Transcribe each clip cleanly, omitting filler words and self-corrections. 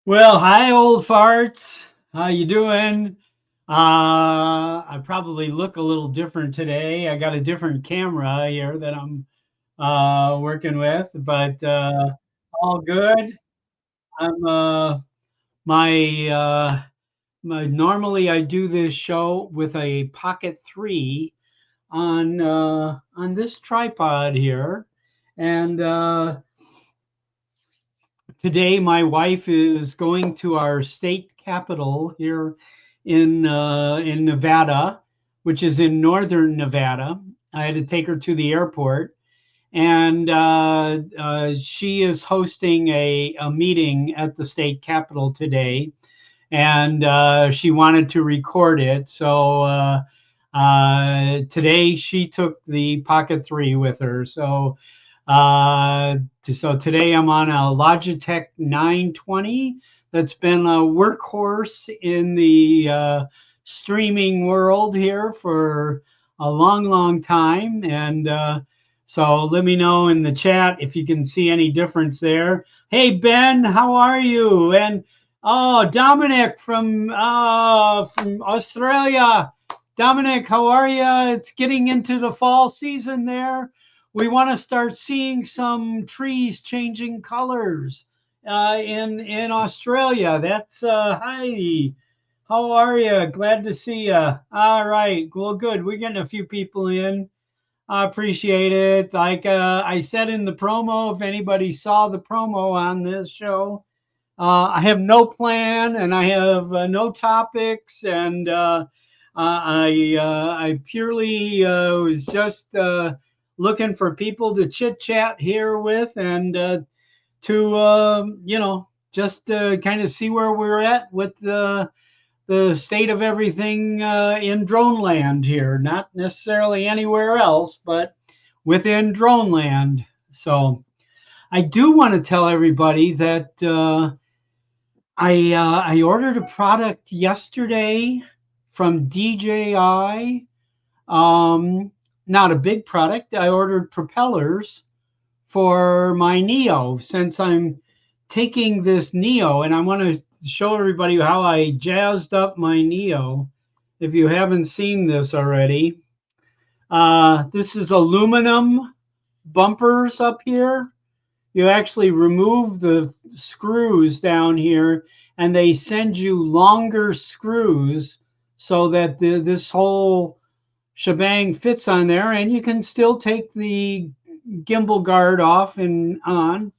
Well, hi, old farts. How you doing? I probably look a little different today. I got a different camera here that I'm working with, but all good. I'm my normally I do this show with a Pocket 3 on this tripod here, and today, my wife is going to our state capital here in Nevada, which is in northern Nevada. I had to take her to the airport, and she is hosting a meeting at the state capitol today, and she wanted to record it. So today she took the Pocket 3 with her. So today I'm on a Logitech 920 that's been a workhorse in the streaming world here for a long, long time. And so let me know in the chat if you can see any difference there. Hey, Ben, how are you? And oh, Dominic from Australia. Dominic, how are you? It's getting into the fall season there. We want to start seeing some trees changing colors in Australia. That's Heidi. How are you? Glad to see you. All right. Well, good. We're getting a few people in. I appreciate it. Like I said in the promo, if anybody saw the promo on this show, I have no plan and I have no topics, and I purely was just looking for people to chit chat here with, and to just kind of see where we're at with the state of everything in drone land here. Not necessarily anywhere else, but within drone land. So I do want to tell everybody that I ordered a product yesterday from DJI. Not a big product. I ordered propellers for my Neo, since I'm taking this Neo, and I want to show everybody how I jazzed up my Neo. If you haven't seen this already, this is aluminum bumpers up here. You actually remove the screws down here, and they send you longer screws so that this whole shebang fits on there, and you can still take the gimbal guard off and on.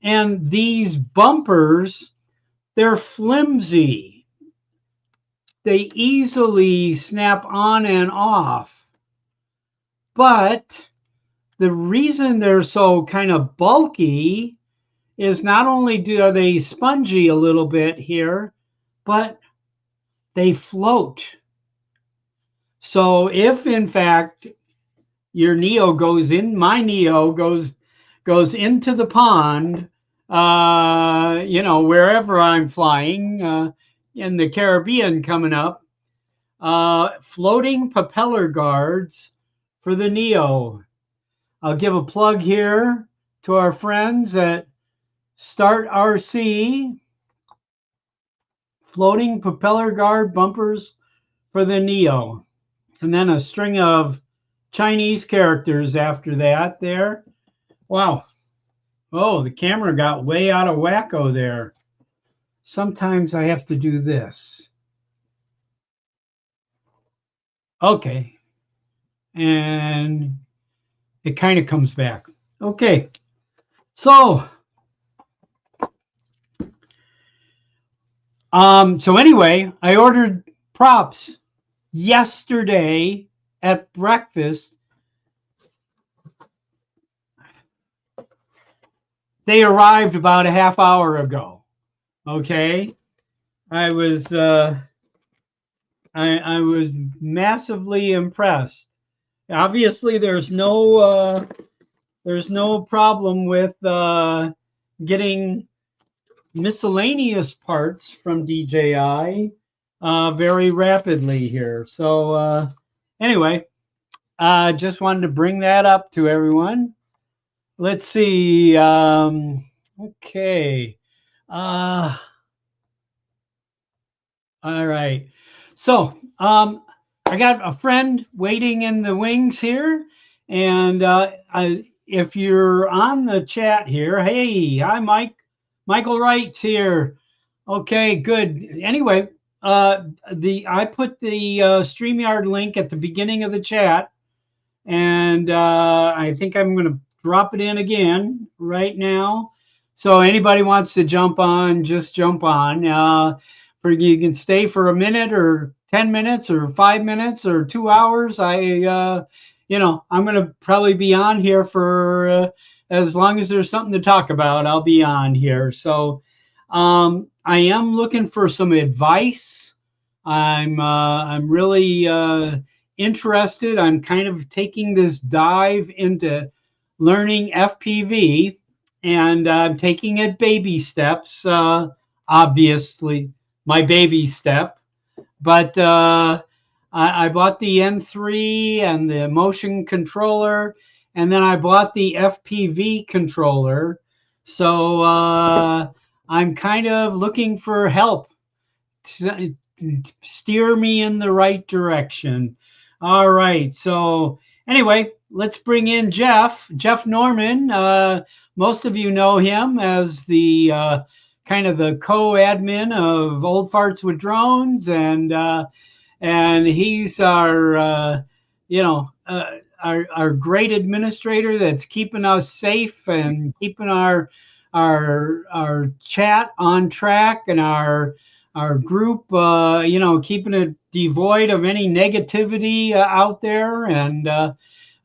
And these bumpers, they're flimsy. They easily snap on and off. But the reason they're so kind of bulky is not only are they spongy a little bit here, but they float. So if in fact your Neo goes in, my Neo goes into the pond, wherever I'm flying, in the Caribbean coming up, floating propeller guards for the Neo. I'll give a plug here to our friends at Start RC. Floating propeller guard bumpers for the Neo. And then a string of Chinese characters after that there. Wow. Oh, the camera got way out of wacko there. Sometimes I have to do this. Okay. And it kind of comes back. Okay. So anyway, I ordered props yesterday at breakfast. They arrived about a half hour ago. Okay. I was I was massively impressed. Obviously, there's no problem with getting miscellaneous parts from DJI very rapidly here. So anyway, just wanted to bring that up to everyone. Let's see. Okay. All right. So, I got a friend waiting in the wings here, and if you're on the chat here, hey, hi, Mike. Michael Wright's here. Okay, good. Anyway, the I put the StreamYard link at the beginning of the chat, and I think I'm going to drop it in again right now. So anybody wants to jump on, just jump on. For you can stay for a minute or 10 minutes or 5 minutes or 2 hours. I'm going to probably be on here for as long as there's something to talk about. I'll be on here. So I am looking for some advice. I'm really interested. I'm kind of taking this dive into learning FPV, and I'm taking it baby steps. Obviously, my baby step. But I bought the N3 and the motion controller, and then I bought the FPV controller. So I'm kind of looking for help. Steer me in the right direction. All right. So anyway, let's bring in Jeff Norman. Most of you know him as the kind of the co-admin of Old Farts with Drones, and he's our great administrator that's keeping us safe and keeping our chat on track, and our group, keeping it devoid of any negativity out there. And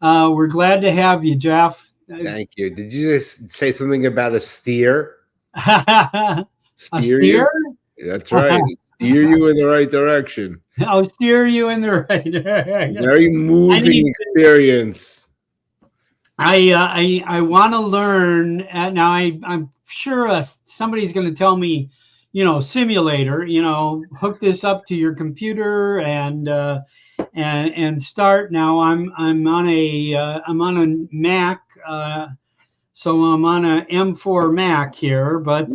we're glad to have you, Jeff. Thank you. Did you just say something about a steer? A Steer steer? you? That's right. Steer you in the right direction. I'll steer you in the right direction. Very moving experience. I want to learn. Now I'm sure somebody's going to tell me, simulator, hook this up to your computer and start. Now I'm on a Mac, so I'm on a M4 Mac here. But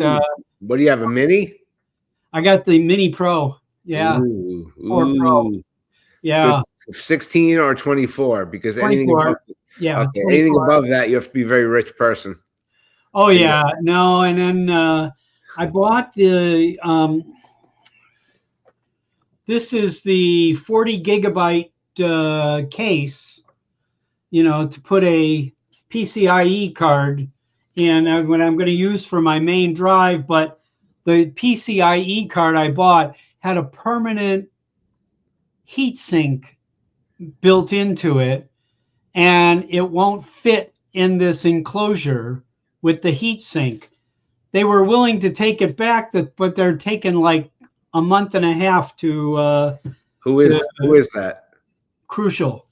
what do you have, a Mini? I got the Mini Pro. Yeah, 4 Pro. Yeah, 16 or 24, because 24. anything above, yeah, okay, 24. anything above that, you have to be a very rich person. Oh yeah, no, and then I bought the this is the 40 gigabyte case, to put a PCIe card in what I'm going to use for my main drive. But the PCIe card I bought had a permanent heat sink built into it, and it won't fit in this enclosure with the heat sink. They were willing to take it back, but they're taking like a month and a half to. Who is that? Crucial.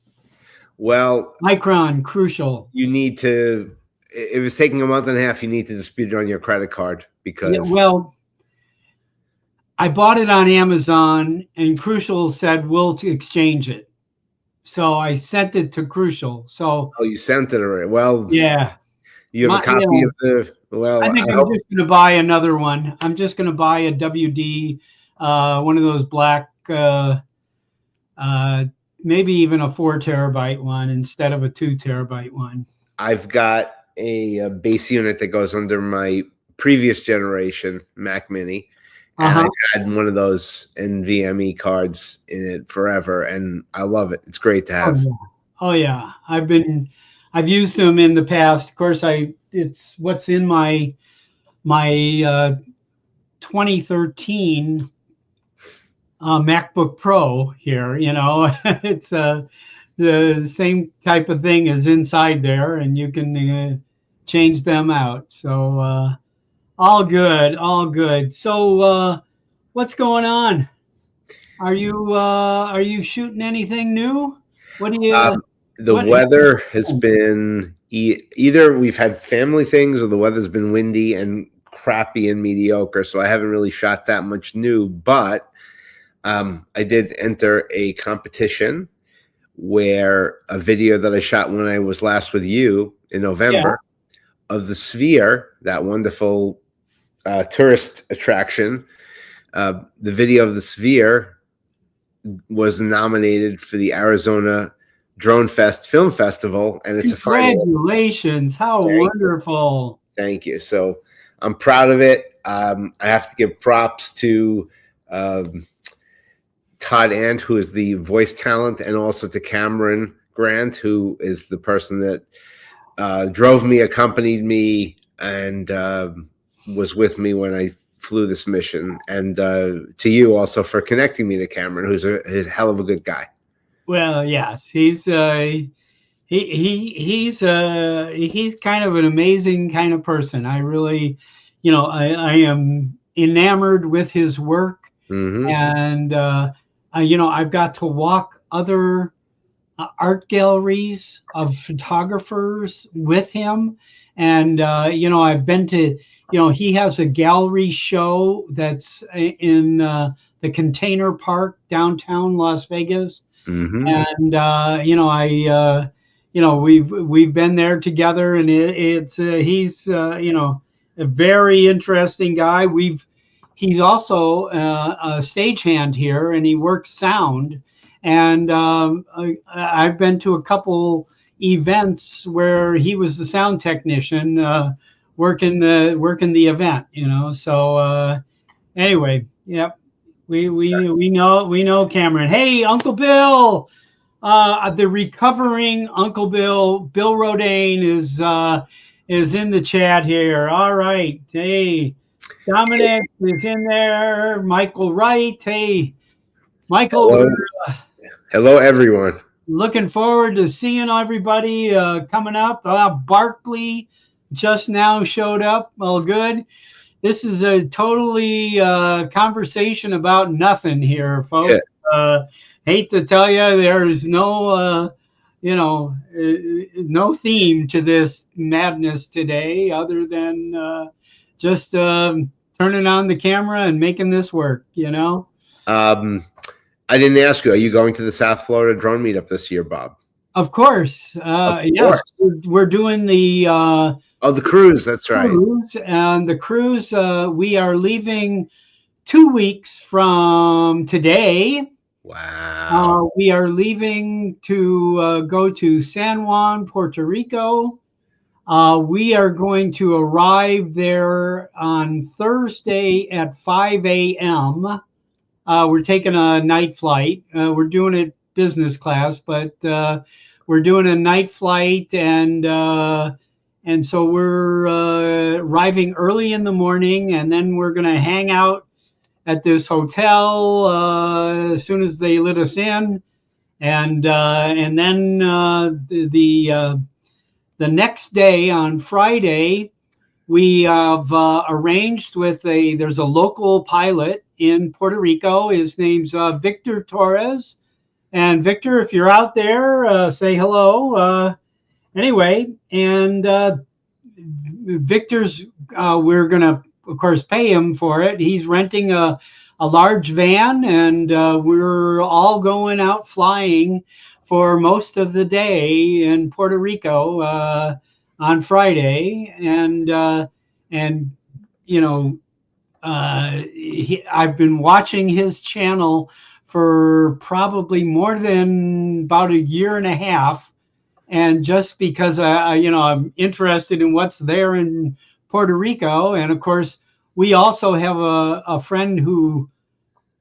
Well, Micron Crucial. You need to. If it's taking a month and a half, you need to dispute it on your credit card, because. Yeah, well, I bought it on Amazon, and Crucial said we'll exchange it. So I sent it to Crucial. So. Oh, you sent it already. Well. Yeah. You have a copy of the. Well, I think I'm just going to buy another one. I'm just going to buy a WD, one of those black, maybe even a 4 terabyte one instead of a 2 terabyte one. I've got a base unit that goes under my previous generation Mac Mini, and I've had one of those NVMe cards in it forever, and I love it. It's great to have. Oh yeah. I've used them in the past. Of course, it's what's in my 2013 MacBook Pro here. It's the same type of thing is inside there, and you can change them out. So all good. So what's going on? Are you shooting anything new? What do you? The weather has been either we've had family things, or the weather's been windy and crappy and mediocre. So I haven't really shot that much new, but I did enter a competition where a video that I shot when I was last with you in November of the Sphere, that wonderful tourist attraction. the video of the sphere was nominated for the Arizona Drone Fest Film Festival, and it's a finalist. Congratulations! How wonderful! Thank you. So I'm proud of it. I have to give props to Todd Ant, who is the voice talent, and also to Cameron Grant, who is the person that drove me, accompanied me, and was with me when I flew this mission. And to you also for connecting me to Cameron, who's a hell of a good guy. Well, yes, he's he's kind of an amazing kind of person. I really, I am enamored with his work, and I've got to walk other art galleries of photographers with him, and I've been to, he has a gallery show that's in the Container Park downtown Las Vegas. And we've been there together, and he's a very interesting guy. He's also a stagehand here, and he works sound. And I've been to a couple events where he was the sound technician, working the event. So anyway, yep. We know Cameron. Hey, Uncle Bill, the recovering Uncle Bill Rodane is in the chat here. All right. Hey, Dominic is in there. Michael Wright. Hey, Michael. Hello, everyone. Looking forward to seeing everybody coming up. Barkley just now showed up. Well, good. This is a totally conversation about nothing here, folks. Hate to tell you, there's no, no theme to this madness today other than just turning on the camera and making this work, I didn't ask you, are you going to the South Florida drone meetup this year, Bob? Of course. Yes, we're doing the the cruise. That's right. And the cruise, we are leaving 2 weeks from today. Wow. We are leaving to go to San Juan, Puerto Rico. We are going to arrive there on Thursday at 5 a.m. We're taking a night flight. We're doing it business class, but we're doing a night flight, and so we're arriving early in the morning, and then we're going to hang out at this hotel as soon as they let us in, and then the next day on Friday, we have arranged with there's a local pilot in Puerto Rico. His name's Victor Torres. And Victor, if you're out there, say hello. Anyway, and Victor's, we're going to, of course, pay him for it. He's renting a large van, and we're all going out flying for most of the day in Puerto Rico on Friday. And I've been watching his channel for probably more than about a year and a half, and just because I'm interested in what's there in Puerto Rico. And of course, we also have a friend who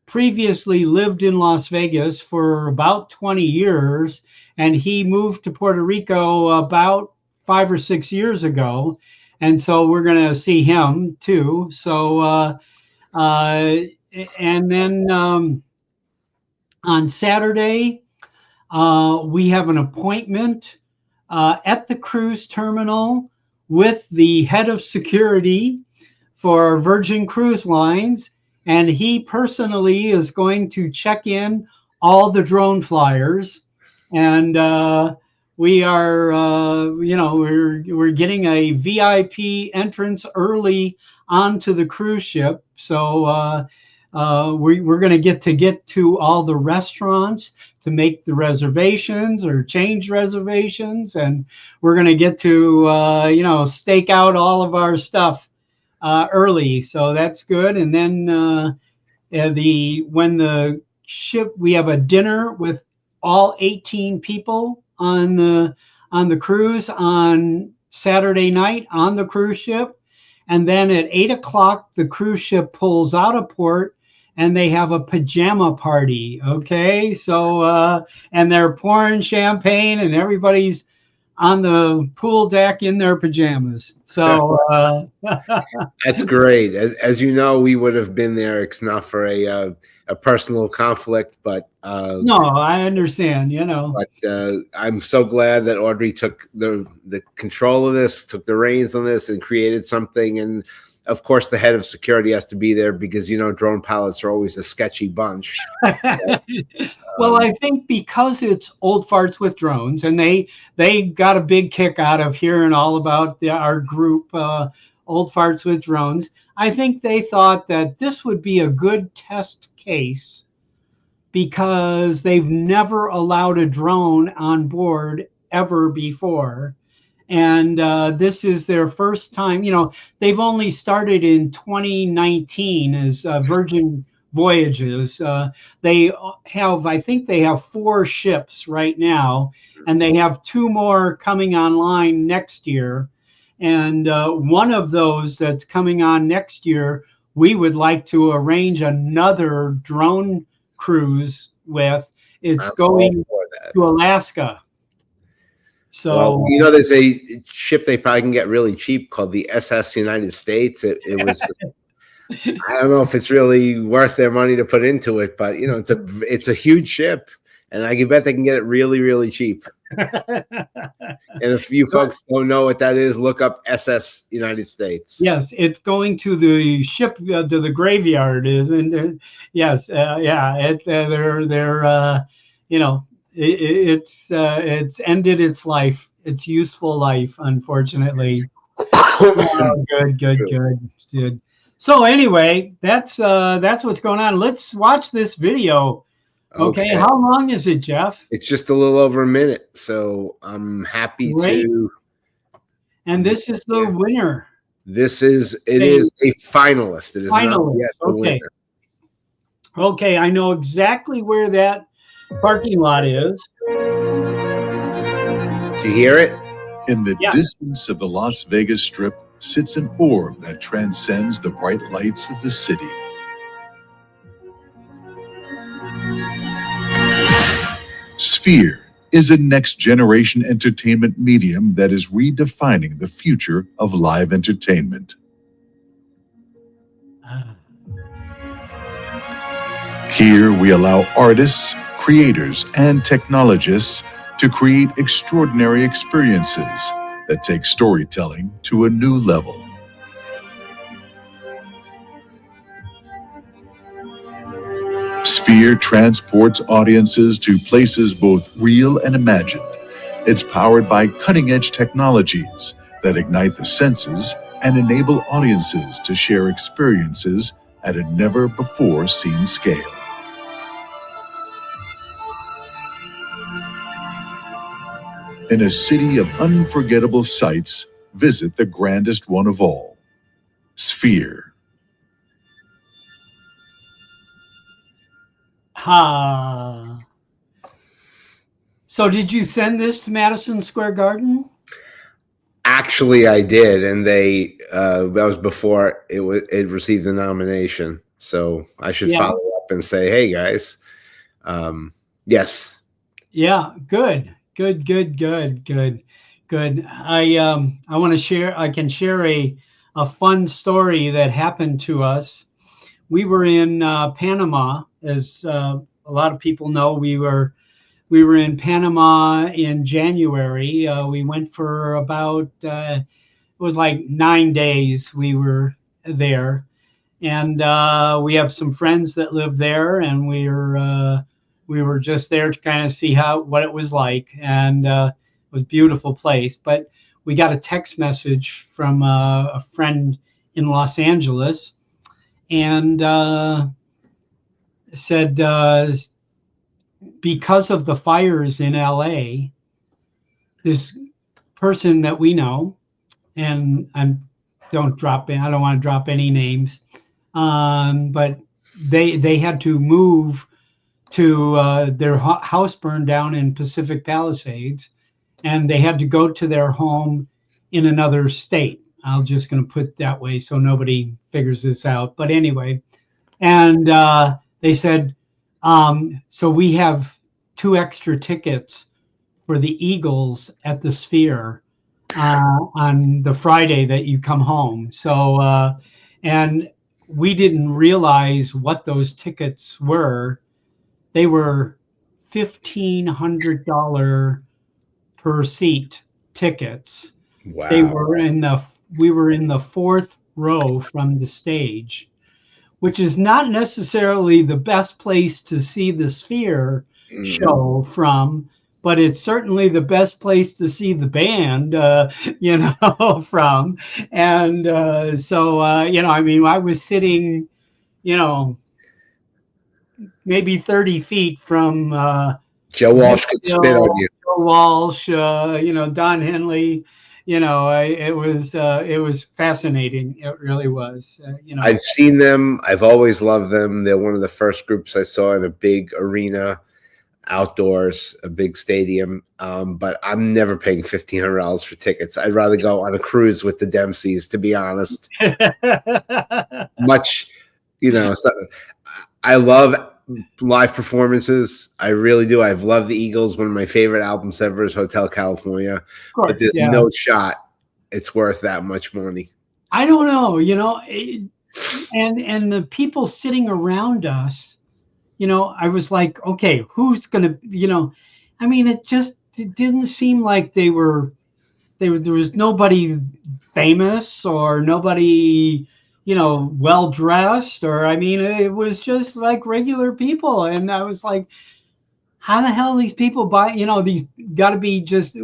previously lived in Las Vegas for about 20 years, and he moved to Puerto Rico about 5 or 6 years ago. And so we're going to see him too. So, and then on Saturday, we have an appointment at the cruise terminal with the head of security for Virgin Cruise Lines. And he personally is going to check in all the drone flyers. And we are, we're getting a VIP entrance early onto the cruise ship. So we're going to get to all the restaurants to make the reservations or change reservations. And we're going to get to, stake out all of our stuff early. So that's good. And then when the ship, we have a dinner with all 18 people on the cruise on Saturday night on the cruise ship. And then at 8 o'clock, the cruise ship pulls out of port and they have a pajama party. Okay. So, and they're pouring champagne and everybody's on the pool deck in their pajamas. So, that's great. As you know, we would have been there. It's not for a personal conflict, but no, I understand, you know. But I'm so glad that Audrey took the control of this, took the reins on this, and created something. And of course, the head of security has to be there because, you know, drone pilots are always a sketchy bunch. Well, I think because it's Old Farts with Drones, and they got a big kick out of hearing all about our group, Old Farts with Drones. I think they thought that this would be a good test case because they've never allowed a drone on board ever before. And this is their first time. You know, they've only started in 2019 as Virgin Voyages. They have, I think they have 4 ships right now, and they have 2 more coming online next year. And one of those that's coming on next year, we would like to arrange another drone cruise with. It's going to Alaska. So, well, you know, there's a ship they probably can get really cheap called the SS United States. It was, I don't know if it's really worth their money to put into it, but you know, it's a huge ship, and I can bet they can get it really, really cheap. And if you folks don't know what that is, look up SS United States. Yes, it's going to the ship to the graveyard. Isn't yes, yeah. They're you know, it's ended its life, its useful life, unfortunately. Good. So anyway, that's what's going on. Let's watch this video. Okay. How long is it, Jeff? It's just a little over a minute, so I'm happy to. And this is the winner. It is a finalist. It is not yet the winner. Okay, I know exactly where that parking lot is. Do you hear it? In the distance of the Las Vegas Strip sits an orb that transcends the bright lights of the city. Sphere is a next-generation entertainment medium that is redefining the future of live entertainment. Here we allow artists, creators, and technologists to create extraordinary experiences that take storytelling to a new level. Sphere transports audiences to places both real and imagined. It's powered by cutting-edge technologies that ignite the senses and enable audiences to share experiences at a never-before-seen scale. In a city of unforgettable sights, visit the grandest one of all, Sphere. So did you send this to Madison Square Garden? Actually, I did, and that was before it received the nomination. So I should follow up and say, "Hey guys, yes." Yeah, good. I want to share. I can share a fun story that happened to us. We were in Panama, as a lot of people know. We were in Panama in January. We went for about it was like 9 days. We were there, and we have some friends that live there, and we were just there to kind of see what it was like, and it was a beautiful place. But we got a text message from a friend in Los Angeles, and said because of the fires in LA, this person that we know, and I don't want to drop any names, but they had to move to their house burned down in Pacific Palisades, and they had to go to their home in another state. I'm just going to put it that way so nobody figures this out. But anyway, and they said, so we have 2 extra tickets for the Eagles at the Sphere on the Friday that you come home. So, and we didn't realize what those tickets were. They were $1,500 per seat tickets. Wow. We were in the 4th row from the stage, which is not necessarily the best place to see the Sphere show from, but it's certainly the best place to see the band, from. And so, I mean, I was sitting, maybe 30 feet from Joe Walsh could spit on you. Joe Walsh, Don Henley. It was fascinating. It really was. I've seen them. I've always loved them. They're one of the first groups I saw in a big arena, outdoors, a big stadium. But I'm never paying $1,500 for tickets. I'd rather go on a cruise with the Dempseys, to be honest. So I love live performances. I really do. I've loved the Eagles. One of my favorite albums ever is Hotel California. But there's no shot it's worth that much money. I don't know, and the people sitting around us, I was like, okay, who's gonna, I mean, it didn't seem like there was nobody famous or nobody, well dressed, or I mean, it was just like regular people, and I was like, how the hell these people buy? These got to be just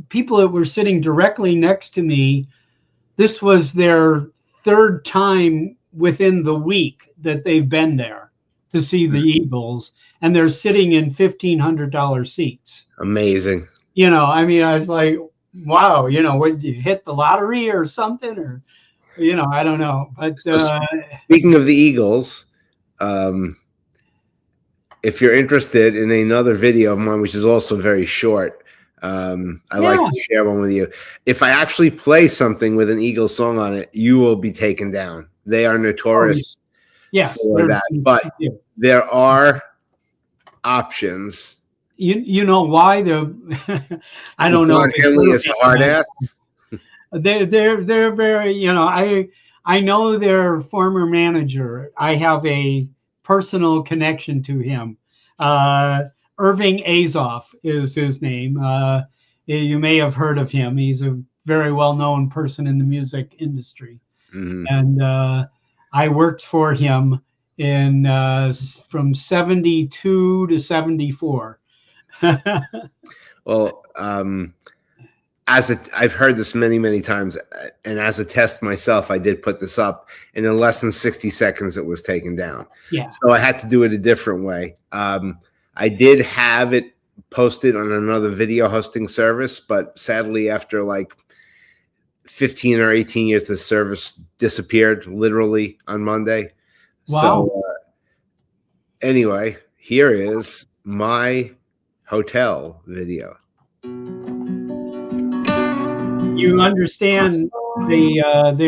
people that were sitting directly next to me. This was their 3rd time within the week that they've been there to see the Eagles, and they're sitting in $1,500 seats. Amazing. I mean, I was like, wow, what, you hit the lottery or something, or I don't know. But speaking of the Eagles, if you're interested in another video of mine, which is also very short, I like to share one with you. If I actually play something with an Eagles song on it, you will be taken down. They are notorious for that. But there are options. You know why? I don't know. Don Henley is a hard ass. They're very, I know their former manager. I have a personal connection to him. Irving Azoff is his name. You may have heard of him. He's a very well-known person in the music industry. Mm-hmm. And I worked for him from 72 to 74. Well, I've heard this many times, and as a test myself, I did put this up, and in less than 60 seconds, it was taken down. Yeah. So I had to do it a different way. I did have it posted on another video hosting service, but sadly, after like 15 or 18 years, the service disappeared literally on Monday. Wow. So anyway, here is my hotel video. You understand they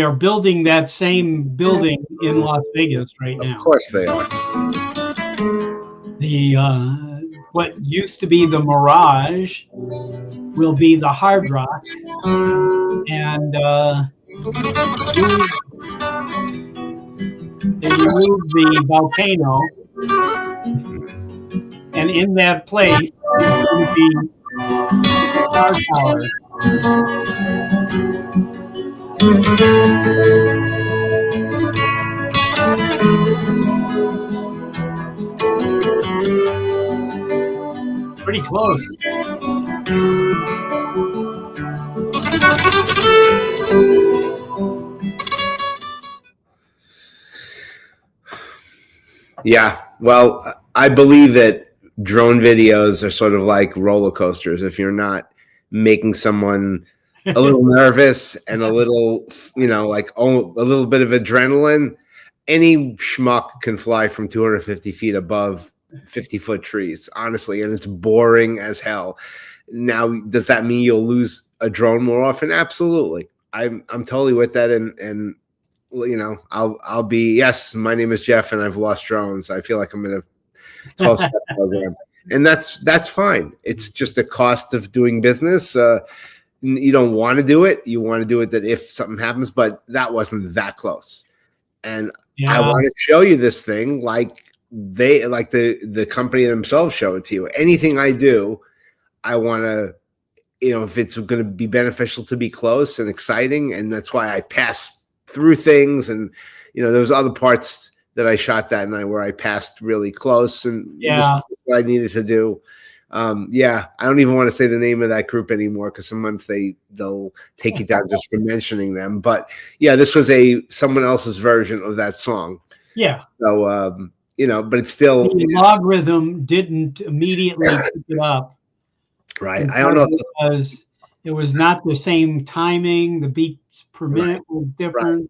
are building that same building in Las Vegas right now. Of course they are. The what used to be the Mirage will be the Hard Rock, and they removed the volcano, and in that place is going to be the Star Tower. Pretty close. Yeah, well, I believe that drone videos are sort of like roller coasters. If you're not making someone a little nervous and a little, like a little bit of adrenaline, any schmuck can fly from 250 feet above 50-foot trees, honestly, and it's boring as hell. Now, does that mean you'll lose a drone more often? Absolutely. I'm totally with that, and you know, I'll be, yes, my name is Jeff and I've lost drones. I feel like I'm in a 12-step program, and that's fine. It's just a cost of doing business. You don't want to do it. You want to do it that if something happens, but that wasn't that close. And I want to show you this thing like the company themselves show it to you. Anything I do, I want to, you know, if it's going to be beneficial to be close and exciting, and that's why I pass through things. And you know, there was other parts that I shot that night where I passed really close, and this is what I needed to do. I don't even want to say the name of that group anymore because sometimes they'll take you down just for mentioning them. But yeah, this was someone else's version of that song. Yeah. So you know, but it's still the logarithm didn't immediately pick it up. Right. I don't know because it was not the same timing. The beats per minute was different.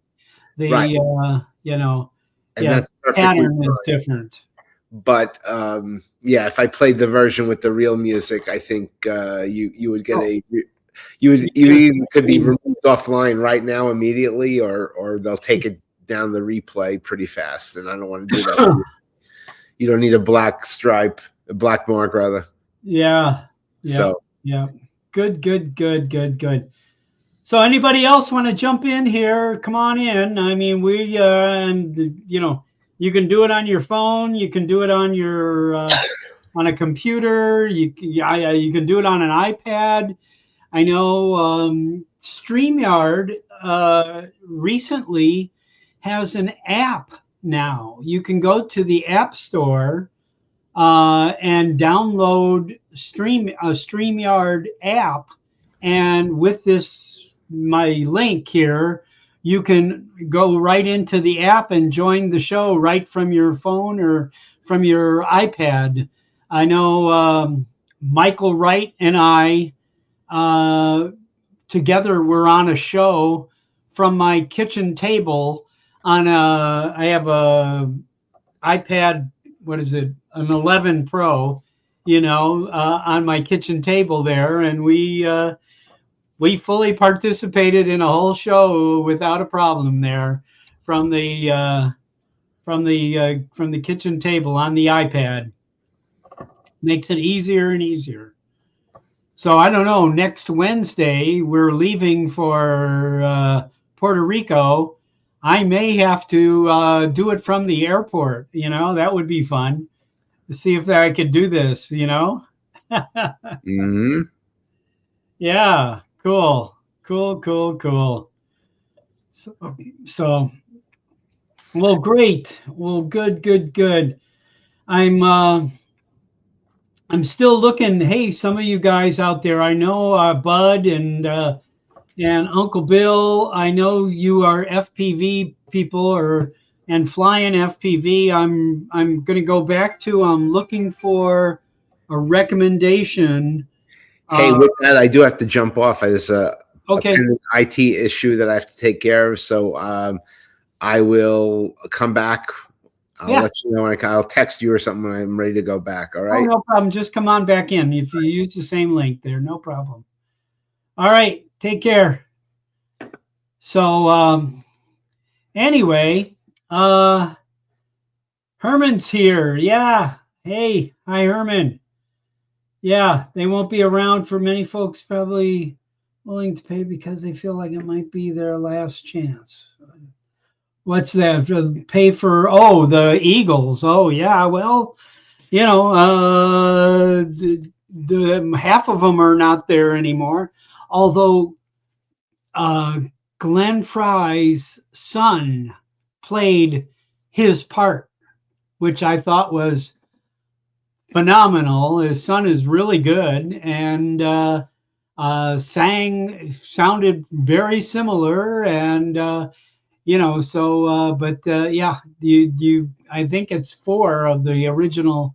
The you know, and that's pattern is different. But if I played the version with the real music, I think you would get you either could be removed offline right now immediately, or they'll take it down the replay pretty fast, and I don't want to do that. You don't need a black mark rather. Yeah. So Good. So anybody else want to jump in here? Come on in. I mean, we you know, you can do it on your phone. You can do it on your on a computer. You can do it on an iPad. I know StreamYard recently has an app now. You can go to the App Store and download StreamYard app, and with my link here, you can go right into the app and join the show right from your phone or from your iPad. I know Michael Wright and I together were on a show from my kitchen table on I have a iPad, what is it, an 11 Pro, you know, on my kitchen table there, and we fully participated in a whole show without a problem there from the kitchen table on the iPad. Makes it easier and easier. So I don't know, next Wednesday we're leaving for Puerto Rico. I may have to do it from the airport, you know, that would be fun to see if I could do this, you know. Mm-hmm. Yeah, cool. So well, great. Well, good. I'm still looking. Hey, some of you guys out there, I know Bud and Uncle Bill, I know you are FPV people and flying FPV. I'm going to go back to looking for a recommendation. Hey, with that, I do have to jump off. There's a pending IT issue that I have to take care of, so I will come back. I'll let you know when I'll text you or something when I'm ready to go back. All right? Oh, no problem. Just come on back in if you use the same link there. No problem. All right. Take care. So anyway, Herman's here. Yeah. Hey, hi, Herman. Yeah, they won't be around for many folks probably willing to pay because they feel like it might be their last chance. What's that? Pay for, the Eagles. Oh, yeah. Well, you know, the half of them are not there anymore. Although Glenn Fry's son played his part, which I thought was phenomenal. His son is really good and sounded very similar, and you know, so I think it's 4 of the original.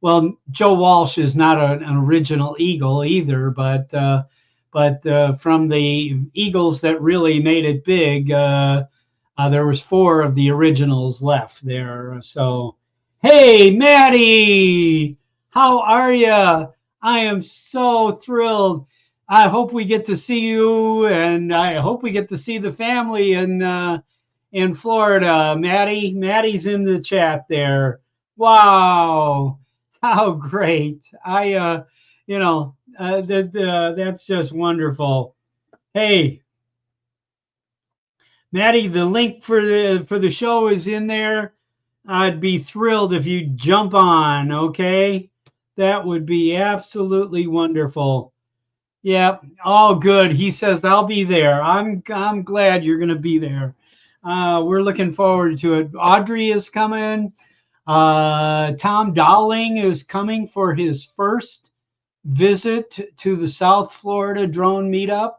Well, Joe Walsh is not an original Eagle either, but from the Eagles that really made it big, There was 4 of the originals left there. So, hey, Maddie, how are you? I am so thrilled. I hope we get to see you, and I hope we get to see the family in Florida. Maddie's in the chat there. Wow, how great! That's just wonderful. Hey, Maddie, the link for the show is in there. I'd be thrilled if you jump on, okay? That would be absolutely wonderful. Yeah, all good. He says I'll be there. I'm glad you're going to be there. We're looking forward to it. Audrey is coming. Tom Dowling is coming for his first visit to the South Florida drone meetup.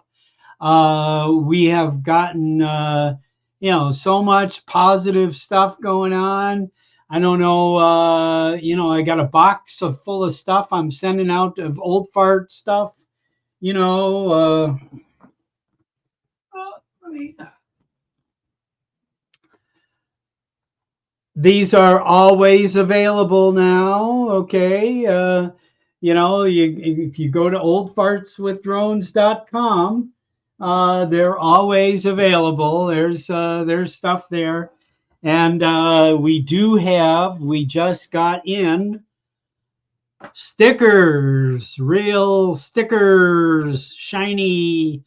We have gotten, so much positive stuff going on. I don't know, I got a box full of stuff I'm sending out of old fart stuff, you know. Let me, these are always available now. Okay. If you go to oldfartswithdrones.com, they're always available. There's stuff there. And we just got in stickers, real stickers, shiny,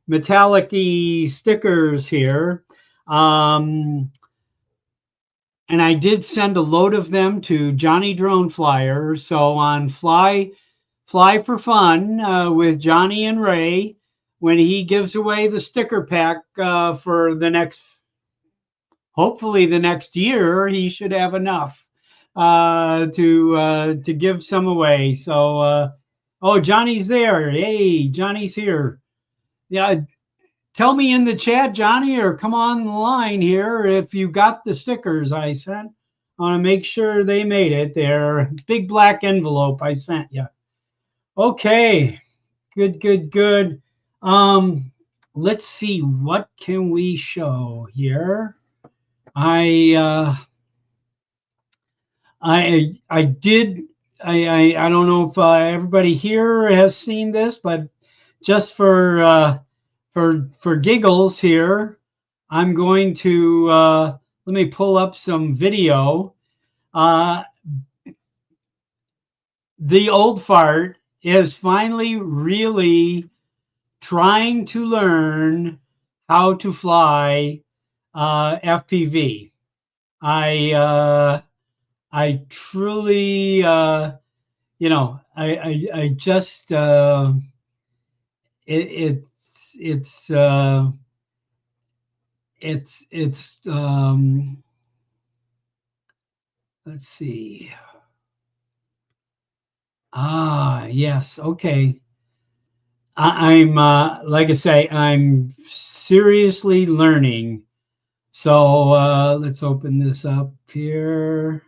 metallic-y stickers here. And I did send a load of them to Johnny Drone Flyer. So on Fly for Fun with Johnny and Ray, when he gives away the sticker pack for hopefully the next year, he should have enough to give some away. So, oh, Johnny's there. Hey, Johnny's here. Yeah, tell me in the chat, Johnny, or come on the line here if you got the stickers I sent. I want to make sure they made it. They're big black envelope I sent you. Okay, good. Let's see, what can we show here? I did. I don't know if everybody here has seen this, but just for giggles here, I'm going to let me pull up some video. The old fart is finally really trying to learn how to fly FPV. I truly, I just, let's see. Yes. Okay. I'm, like I say, I'm seriously learning. So let's open this up here.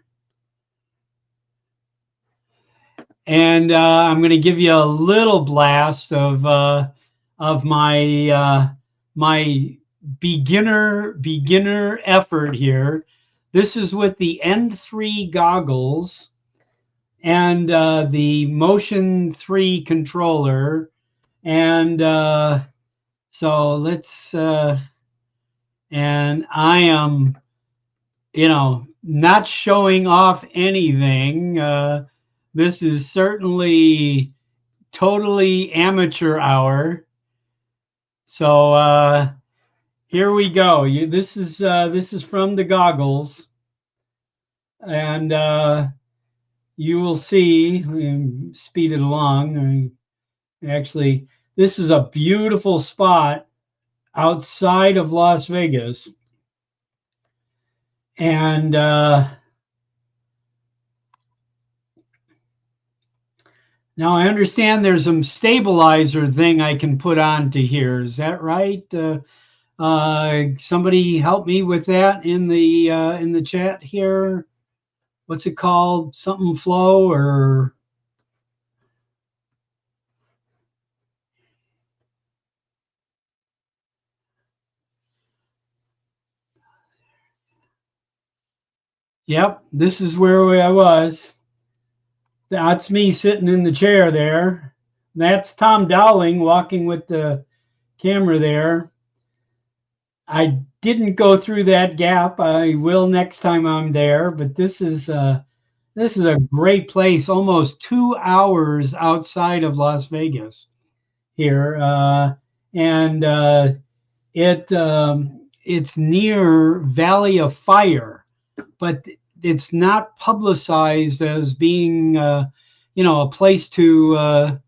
And I'm going to give you a little blast of my beginner effort here. This is with the N3 goggles and the Motion 3 controller. And so let's, and I am, not showing off anything. This is certainly totally amateur hour. So here we go. This is from the goggles, and you will see. Speed it along. Actually, this is a beautiful spot outside of Las Vegas, and now I understand there's some stabilizer thing I can put onto here. Is that right? Somebody help me with that in the chat here. What's it called? Something flow or? Yep, this is where I was. That's me sitting in the chair there. That's Tom Dowling walking with the camera there. I didn't go through that gap. I will next time I'm there, but this is a great place, almost 2 hours outside of Las Vegas here. And it's near Valley of Fire, but it's not publicized as being, a place to,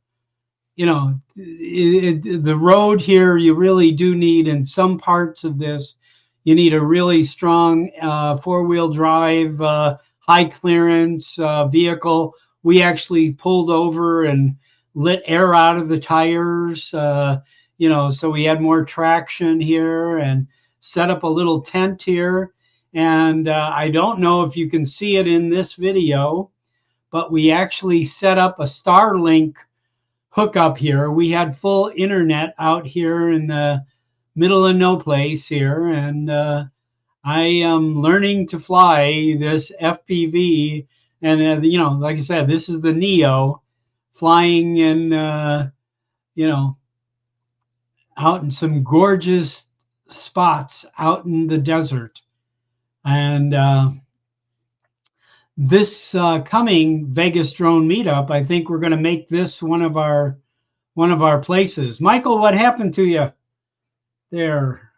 the road here, you really do need, in some parts of this, you need a really strong four-wheel drive, high clearance vehicle. We actually pulled over and lit air out of the tires, so we had more traction here, and set up a little tent here. And I don't know if you can see it in this video, but we actually set up a Starlink hookup here. We had full internet out here in the middle of no place here, and I am learning to fly this FPV. And like I said, this is the Neo flying in, out in some gorgeous spots out in the desert. And this coming Vegas drone meetup, I think we're going to make this one of our places. Michael, what happened to you there?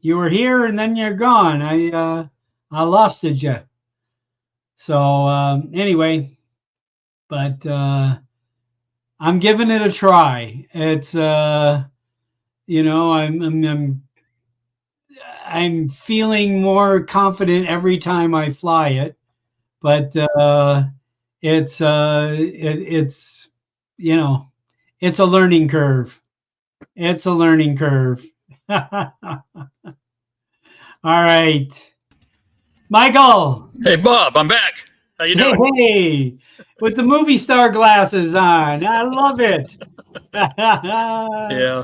You were here and then you're gone. I lost you. So anyway, but I'm giving it a try. It's I'm feeling more confident every time I fly it, but it's it's a learning curve. It's a learning curve. All right, Michael. Hey, Bob, I'm back. How you doing? Hey, with the movie star glasses on. I love it. Yeah,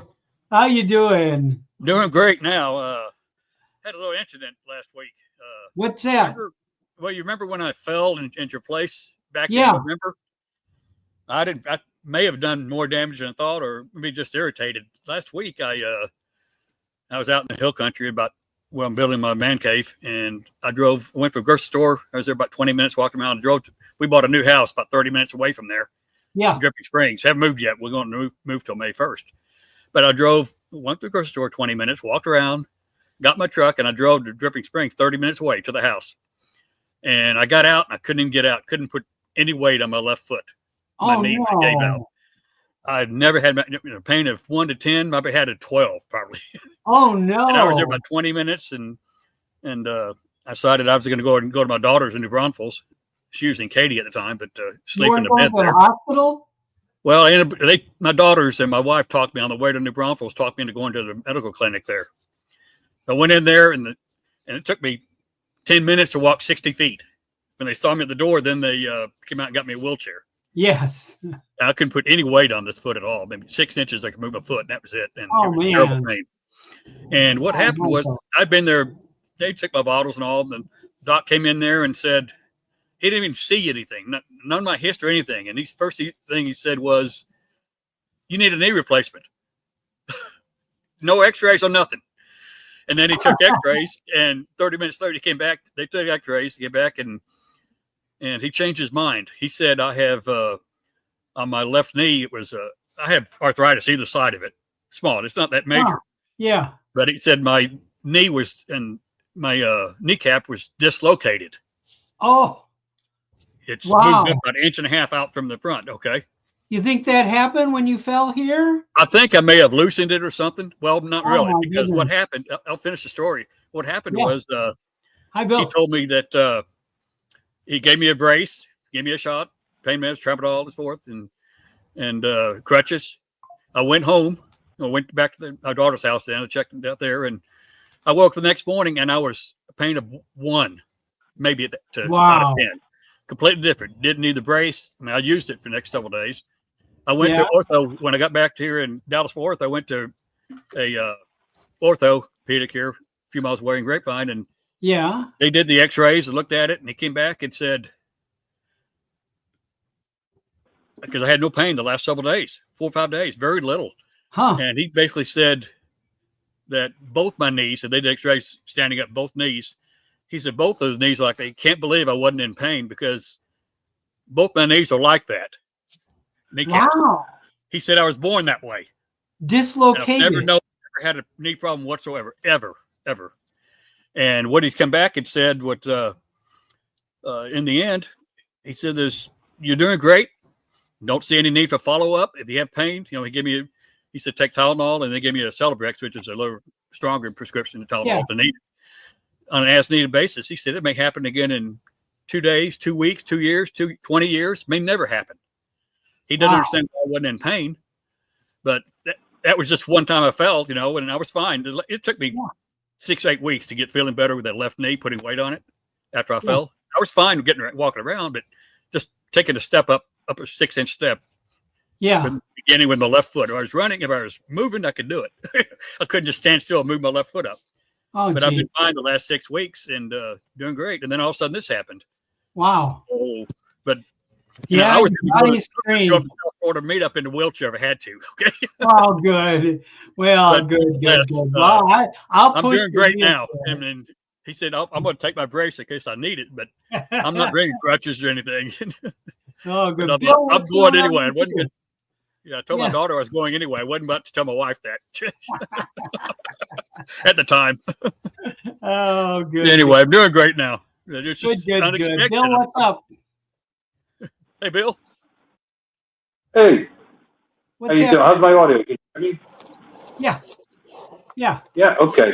How you doing? doing great now. Had a little incident last week. What's that? You remember when I fell in your place back in Yeah. November? I may have done more damage than I thought, or maybe just irritated. Last week, I was out in the hill country I'm building my man cave, and went to a grocery store. I was there about 20 minutes walking around. We bought a new house about 30 minutes away from there. Yeah. Dripping Springs. Haven't moved yet. We're going to move till May 1st. But went to the grocery store 20 minutes, walked around, got my truck, and I drove to Dripping Springs 30 minutes away to the house. And I got out, and I couldn't even get out. Couldn't put any weight on my left foot. My knee gave out. I'd never had pain of 1 to 10. Maybe had a 12 probably. Oh no! And I was there about 20 minutes, and I decided I was going to go to my daughter's in New Braunfels. She was in Katy at the time, but sleep in the bed there. Hospital? Well, my daughters and my wife talked me on the way to New Braunfels, talked me into going to the medical clinic there. I went in there, and it took me 10 minutes to walk 60 feet. When they saw me at the door, then they came out and got me a wheelchair. Yes. I couldn't put any weight on this foot at all. Maybe 6 inches I could move my foot, and that was it. And it was terrible pain. And what happened was, I'd been there. They took my bottles and all. And the doc came in there and said he didn't even see anything, none of my history or anything. And the first thing he said was, "You need a knee replacement." No X-rays or nothing. And then he took X-rays, and 30 minutes later he came back. They took X-rays to get back, and he changed his mind. He said, "I have on my left knee, I have arthritis either side of it. Small. It's not that major." Yeah. But he said my knee and my kneecap was dislocated. Oh. It's moved up about 1.5 inches out from the front. Okay. You think that happened when you fell here? I think I may have loosened it or something. Well, not really, because goodness. what happened, I'll finish the story. What happened was Hi, Bill. he told me that he gave me a brace, gave me a shot, pain meds, tramadol, and so forth, and crutches. I went home. I went back to our daughter's house then. I checked out there, and I woke up the next morning, and I was a pain of 1, maybe out of 10. Completely different. Didn't need the brace. I mean, I used it for the next several days. I went to ortho when I got back to here in Dallas-Fort Worth. I went to a orthopedic here, a few miles away in Grapevine, and Yeah. They did the X-rays and looked at it, and he came back and said, because I had no pain the last several days, 4 or 5 days, very little. Huh. And he basically said that both my knees, and they did X-rays standing up both knees. He said both those knees, like, they can't believe I wasn't in pain because both my knees are like that. Wow. He said I was born that way. Dislocated. I've never had a knee problem whatsoever, ever. And what he's come back and said, in the end, he said, you're doing great. Don't see any need for follow-up. If you have pain, he said, take Tylenol, and they gave me a Celebrex, which is a little stronger prescription than Tylenol to need on an as-needed basis. He said it may happen again in 2 days, 2 weeks, 2 years, 20 years, may never happen. He didn't understand why I wasn't in pain, but that was just one time I felt, and I was fine. It took me 6-8 weeks to get feeling better with that left knee, putting weight on it after I fell. I was fine walking around, but just taking a step up a 6-inch step. Yeah. Beginning with my left foot. If I was running, if I was moving, I could do it. I couldn't just stand still and move my left foot up. Oh, but I've been fine the last 6 weeks and doing great. And then all of a sudden this happened. Wow. But I was to meet up in the wheelchair if I had to. Okay. Oh, good. Well, good. Well, I'm doing great now. And he said, I'm going to take my brace in case I need it, but I'm not bringing crutches or anything. Oh, good. I'm going anyway. I wasn't good. I told my daughter I was going anyway. I wasn't about to tell my wife that at the time. Oh, good. Anyway, I'm doing great now. It's just good. Bill, what's up? Hey, Bill. Hey. How you doing? How's my audio? Can you hear me? Yeah. Yeah, okay.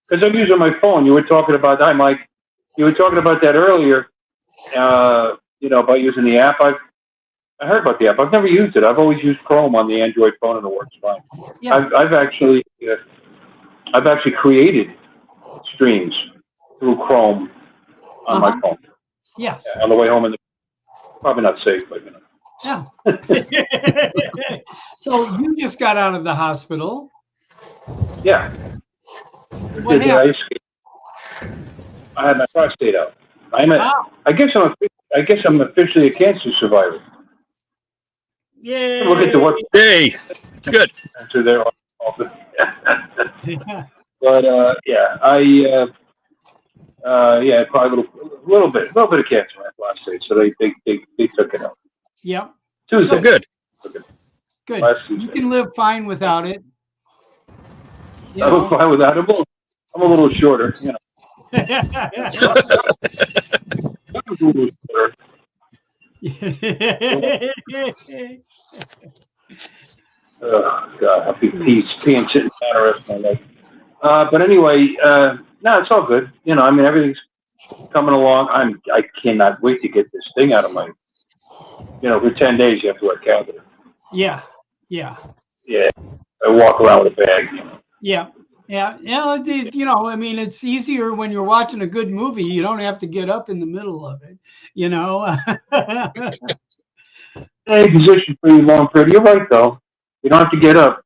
Because I'm using my phone. You were talking about that, Mike. You were talking about that earlier, about using the app. I heard about the app. I've never used it. I've always used Chrome on the Android phone, and it works fine. Yeah. I've actually created streams through Chrome on my phone. Yes. On the way home, probably not safe, but Yeah. So you just got out of the hospital. Yeah. What happened? I had my prostate out. I guess I'm officially a cancer survivor. Yay! Look at the what? Hey, it's good. Answer there. But probably a little bit of cancer in my prostate. So they took it out. Yep. Tuesday. So good. Good. You can live fine without it. I'm fine without it. I'm a little shorter. I'm a little shorter. Oh God, I'll be peeing sitting down the rest of my life. But anyway, no, it's all good. Everything's coming along. I cannot wait to get this thing out of my. For 10 days you have to wear a catheter. Yeah. I walk around with a bag. Yeah. It's easier when you're watching a good movie. You don't have to get up in the middle of it. Hey, position pretty long period. You're right, though. You don't have to get up.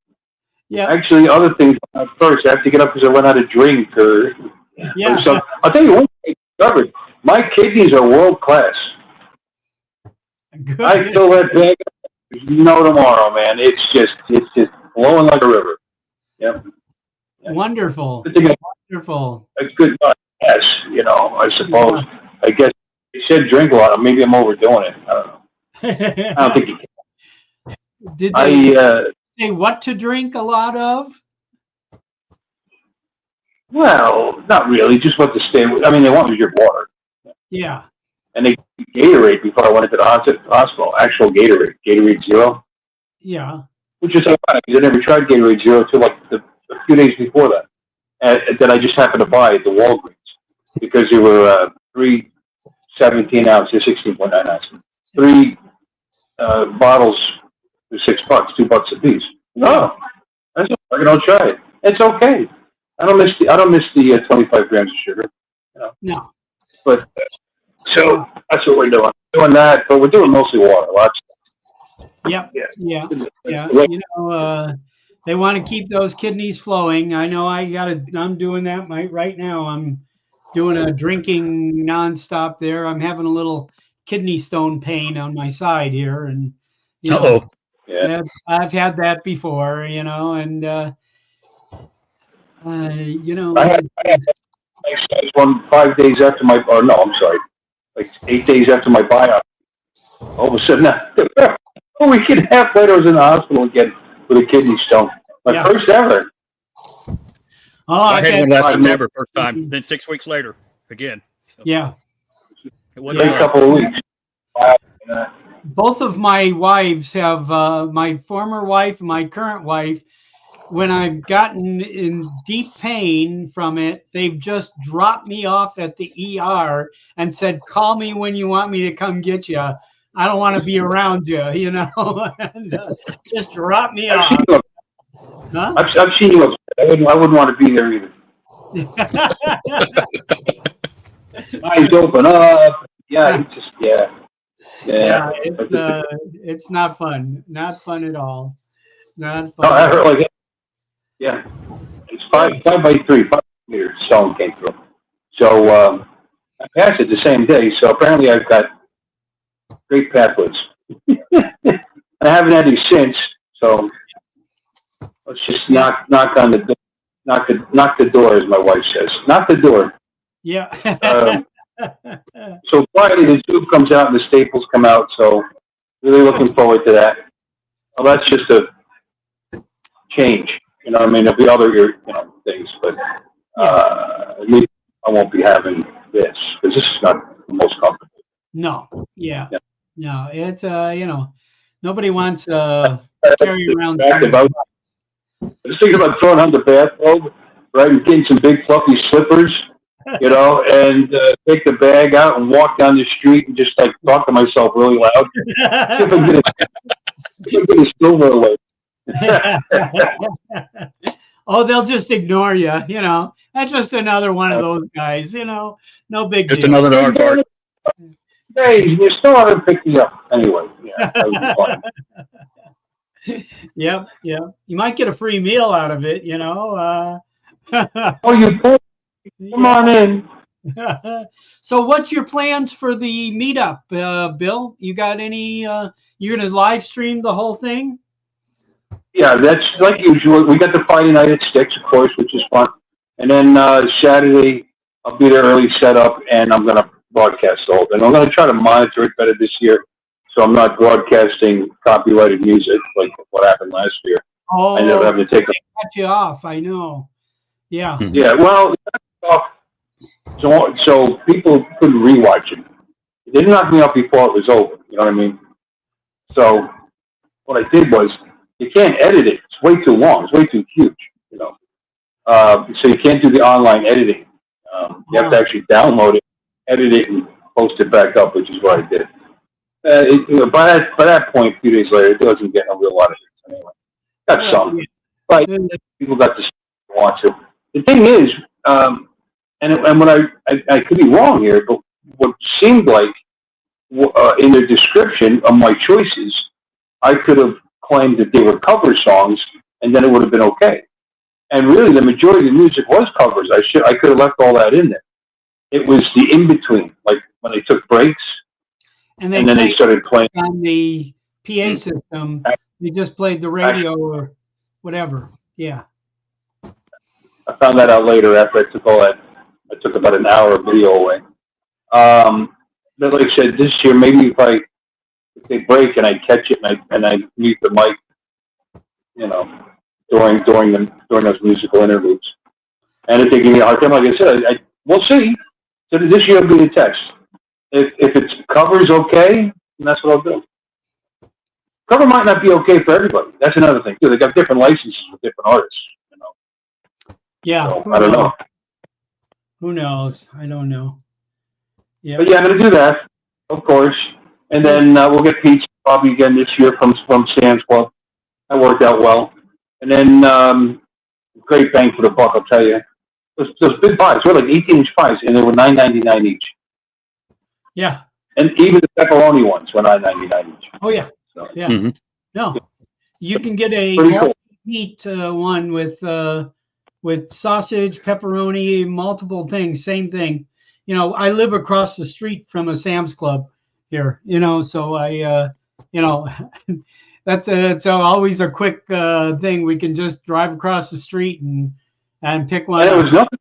Yeah. Actually, other things first. I have to get up because I run out of drink or something. I'll tell you one thing I discovered. My kidneys are world class. Good. I fill that bag up, tomorrow, man. It's just flowing like a river. Yep. Wonderful. Wonderful. That's good. Yes, I suppose. Yeah. I guess you said drink a lot. Maybe I'm overdoing it. I don't know. I don't think you can. Did they say what to drink a lot of? Well, not really. Just what to stay with. They want me to drink water. Yeah. And they Gatorade before I went into the hospital. Actual Gatorade Zero. Yeah. Which is ironic because I never tried Gatorade Zero until like a few days before that. That I just happened to buy at the Walgreens because there were 3 17-ounces, 16.9 ounces, 3 bottles for $6, $2 a piece. No, I said, I'll try it. It's okay. I don't miss the 25 grams of sugar. No. But so that's what we're doing. Doing that, but we're doing mostly water. Lots. Yeah. They want to keep those kidneys flowing. I know I'm doing that right now. doing a drinking nonstop there. I'm having a little kidney stone pain on my side here, and Yeah. I've had that before, and I had exercise one 5 days after my, or no, I'm sorry, like 8 days after my biopsy. All of a sudden, a week and a half later, I was in the hospital again with a kidney stone. My first ever. Oh, I had one last September, first time. Then 6 weeks later, again. So it wasn't a couple of weeks. Both of my wives have, my former wife and my current wife, when I've gotten in deep pain from it, they've just dropped me off at the ER and said, call me when you want me to come get you. I don't want to be around you, and just drop me off. Huh? I've seen you upset. I wouldn't want to be there either. Eyes open up. Yeah, it's not fun. Not fun at all. Not fun. No, I heard like it. Yeah, it's 5x3, 5 meters. Stone came through. So I passed it the same day. So apparently I've got great pathways. And I haven't had any since. So let's just knock on the door. Knock the door, as my wife says. Knock the door. Yeah. So Friday the tube comes out and the staples come out. So really looking forward to that. Well, that's just a change. I mean, there'll be other things, but at least I won't be having this because this is not the most comfortable. No. Yeah. No. It's nobody wants to carry around. I was thinking about throwing on the bathrobe, right, and getting some big fluffy slippers, and take the bag out and walk down the street and just like talk to myself really loud. See if I get a silver away. Oh, they'll just ignore you. That's just another one of those guys. No big deal. Just another hard part. Hey, you still haven't picked me up anyway. Yeah, that would be fun. Yep. You might get a free meal out of it, Oh, you could. Come on in. So what's your plans for the meetup, Bill? You got any, you're going to live stream the whole thing? Yeah, that's like usual. We got the Friday night at Sticks, of course, which is fun. And then Saturday, I'll be there early setup, and I'm going to broadcast the whole thing. I'm going to try to monitor it better this year, so I'm not broadcasting copyrighted music like what happened last year. Oh, I ended up having to take cut you off. I know. Yeah. Yeah. Well, so people couldn't rewatch it. They didn't knock me up before it was over. You know what I mean? So what I did was, you can't edit it. It's way too long. It's way too huge. So you can't do the online editing. You have to actually download it, edit it, and post it back up, which is what I did. By that point, a few days later, it doesn't get a real lot of hits anyway. Got some, but people got to want to. The thing is, and when I could be wrong here, but what seemed like in the description of my choices, I could have claimed that they were cover songs, and then it would have been okay. And really, the majority of the music was covers. I could have left all that in there. It was the in between, like when they took breaks, and then they started playing on the PA system. They just played the radio or whatever. Yeah. I found that out later after I took all that. I took about an hour of video away. But like I said, this year maybe if I take break and I catch it and I mute the mic, during those musical interludes. And if they give me a hard time, like I said, we'll see. So this year will be the test. If it's covers okay, then that's what I'll do. Cover might not be okay for everybody. That's another thing too. They got different licenses with different artists. Yeah. So, I don't know. Who knows? I don't know. Yeah. But yeah, I'm gonna do that, of course. And then we'll get pizza probably again this year from Sam's Club. That worked out well. And then great bang for the buck, I'll tell you. Those big pies were like 18-inch pies, and they were $9.99 each. Yeah. And even the pepperoni ones were $9.99 each. Oh yeah. So, yeah. Mm-hmm. No, you can get a heat one with with sausage, pepperoni, multiple things, same thing. You know, I live across the street from a Sam's Club here, you know, so I, you know, it's always a quick thing. We can just drive across the street and pick one. And it was nothing.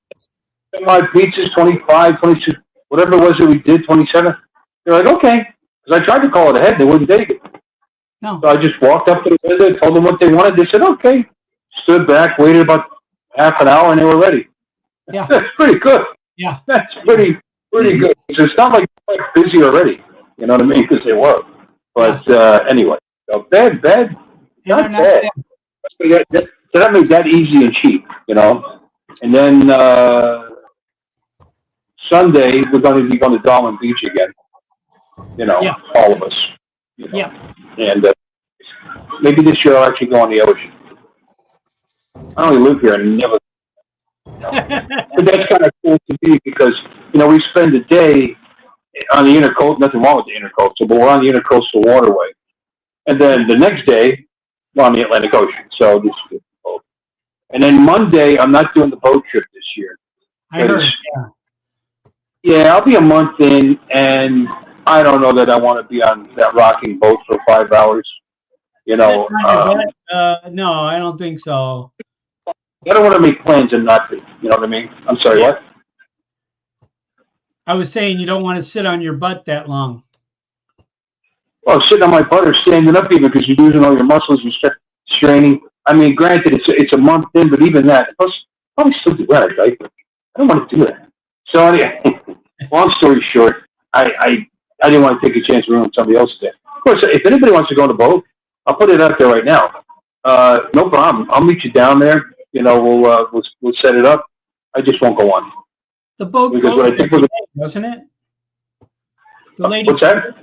My pizzas 25, 22, whatever it was that we did, 27. They're like, okay. Because I tried to call it ahead, they wouldn't take it. No. So I just walked up to the window, told them what they wanted. They said, okay. Stood back, waited about half an hour, and they were ready. Yeah. That's pretty good. Yeah. That's pretty good. So it's not like they're busy already. You know what I mean? Because they were. But anyway, so bad, not bad. So that made that easy and cheap, you know. And then Sunday we're going to be going to Darwin Beach again. You know, all of us. You know? Yeah. And maybe this year I'll actually go on the ocean. I only live here and never. You know? But that's kind of cool to me because you know we spend the day on the intercoastal. Nothing wrong with the intercoastal, but we're on the intercoastal waterway, and then the next day we're on the Atlantic Ocean. So this is cool. And then Monday I'm not doing the boat trip this year. I heard. Yeah, I'll be a month in, and I don't know that I want to be on that rocking boat for 5 hours. You know, no, I don't think so. I don't want to make plans and not be. You know what I mean? I'm sorry, what? I was saying you don't want to sit on your butt that long. Well, sitting on my butt or standing up even because you're using all your muscles, you're straining. I mean, granted, it's a month in, but even that, I'll probably still do that. I don't want to do that. So anyway, long story short, I didn't want to take a chance of ruining somebody else's day. Of course, if anybody wants to go on a boat, I'll put it out there right now. No problem. I'll meet you down there. You know, we'll set it up. I just won't go on. The boat goes every day, doesn't it? The lady What's that?